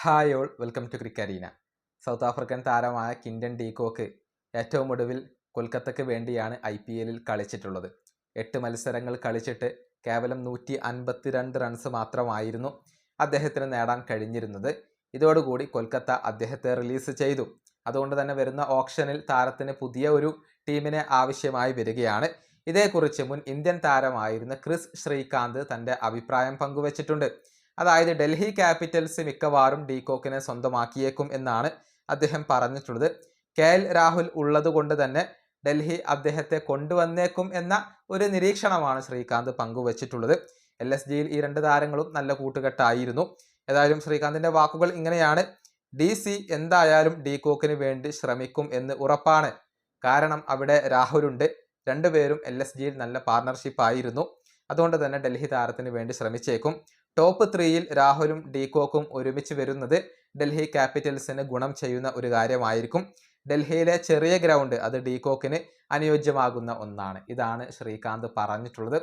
Hi all welcome to Crickarena. South African താരമായ Quinton de Kock ഏറ്റവും ഒടുവിൽ കൊൽക്കത്തയ്ക്ക് വേണ്ടിയാണ് IPLൽ കളിച്ചിട്ടുള്ളത്. 8 മത്സരങ്ങൾ കളിച്ചിട്ട് കേവലം 152 റൺസ് മാത്രമായിരുന്നു അദ്ദേഹത്തിന് നേടാൻ കഴിഞ്ഞിരുന്നത്. ഇതോടുകൂടി കൊൽക്കത്ത അദ്ദേഹത്തെ റിലീസ് ചെയ്തു. അതുകൊണ്ട് തന്നെ വരുന്ന ഓപ്ഷനിൽ താരത്തിന് പുതിയ ഒരു ടീമിനെ ആവശ്യമായി വരികയാണ്. ഇതേക്കുറിച്ച് മുൻ ഇന്ത്യൻ താരമായിരുന്ന ക്രിസ് ശ്രീകാന്ത് തൻ്റെ അഭിപ്രായം പങ്കുവച്ചിട്ടുണ്ട്. അതായത് ഡൽഹി ക്യാപിറ്റൽസ് മിക്കവാറും ഡീകോക്കിനെ സ്വന്തമാക്കിയേക്കും എന്നാണ് അദ്ദേഹം പറഞ്ഞിട്ടുള്ളത്. KL രാഹുൽ ഉള്ളതുകൊണ്ട് തന്നെ ഡൽഹി അദ്ദേഹത്തെ കൊണ്ടുവന്നേക്കും എന്ന ഒരു നിരീക്ഷണമാണ് ശ്രീകാന്ത് പങ്കുവച്ചിട്ടുള്ളത്. LSGയിൽ ഈ രണ്ട് താരങ്ങളും നല്ല കൂട്ടുകെട്ടായിരുന്നു. ഏതായാലും ശ്രീകാന്തിന്റെ വാക്കുകൾ ഇങ്ങനെയാണ്: DC എന്തായാലും ഡീകോക്കിന് വേണ്ടി ശ്രമിക്കും എന്ന് ഉറപ്പാണ്. കാരണം അവിടെ രാഹുലുണ്ട്. രണ്ടുപേരും LSGയിൽ നല്ല പാർട്ണർഷിപ്പ് ആയിരുന്നു. അതുകൊണ്ട് തന്നെ ഡൽഹി താരത്തിന് വേണ്ടി ശ്രമിച്ചേക്കും. ടോപ്പ് 3യിൽ രാഹുലും ഡീകോക്കും ഒരുമിച്ച് വരുന്നത് ഡൽഹി ക്യാപിറ്റൽസിന് ഗുണം ചെയ്യുന്ന ഒരു കാര്യമായിരിക്കും. ഡൽഹിയിലെ ചെറിയ ഗ്രൗണ്ട് അത് ഡീകോക്കിന് അനുയോജ്യമാകുന്ന ഒന്നാണ്. ഇതാണ് ശ്രീകാന്ത് പറഞ്ഞിട്ടുള്ളത്.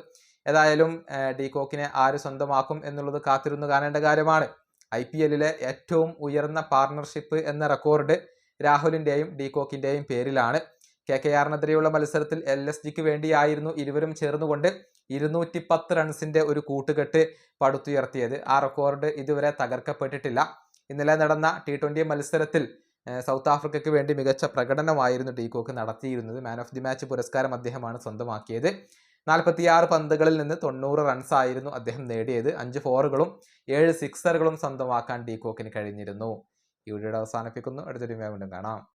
ഏതായാലും ഡീകോക്കിനെ ആര് സ്വന്തമാക്കും എന്നുള്ളത് കാത്തിരുന്നു കാണേണ്ട കാര്യമാണ്. IPLലെ ഏറ്റവും ഉയർന്ന പാർട്ണർഷിപ്പ് എന്ന റെക്കോർഡ് രാഹുലിൻ്റെയും ഡീകോക്കിൻ്റെയും പേരിലാണ്. KKRനെതിരെയുള്ള മത്സരത്തിൽ LSGക്ക് വേണ്ടിയായിരുന്നു ഇരുവരും ചേർന്നുകൊണ്ട് 210 റൺസിന്റെ ഒരു കൂട്ടുകെട്ട് പടുത്തുയർത്തിയത്. ആ റെക്കോർഡ് ഇതുവരെ തകർക്കപ്പെട്ടിട്ടില്ല. ഇന്നലെ നടന്ന T20 മത്സരത്തിൽ സൗത്ത് ആഫ്രിക്കയ്ക്ക് വേണ്ടി മികച്ച പ്രകടനമായിരുന്നു ഡീകോക്ക് നടത്തിയിരുന്നത്. മാൻ ഓഫ് ദി മാച്ച് പുരസ്കാരം അദ്ദേഹമാണ് സ്വന്തമാക്കിയത്. 46 പന്തുകളിൽ നിന്ന് 90 റൺസ് ആയിരുന്നു അദ്ദേഹം നേടിയത്. 5 ഫോറുകളും 7 സിക്സറുകളും സ്വന്തമാക്കാൻ ഡീകോക്കിന് കഴിഞ്ഞിരുന്നു. ഈ വീഡിയോ അവസാനിപ്പിക്കുന്നു. അടുത്തൊരു വീണ്ടും കാണാം.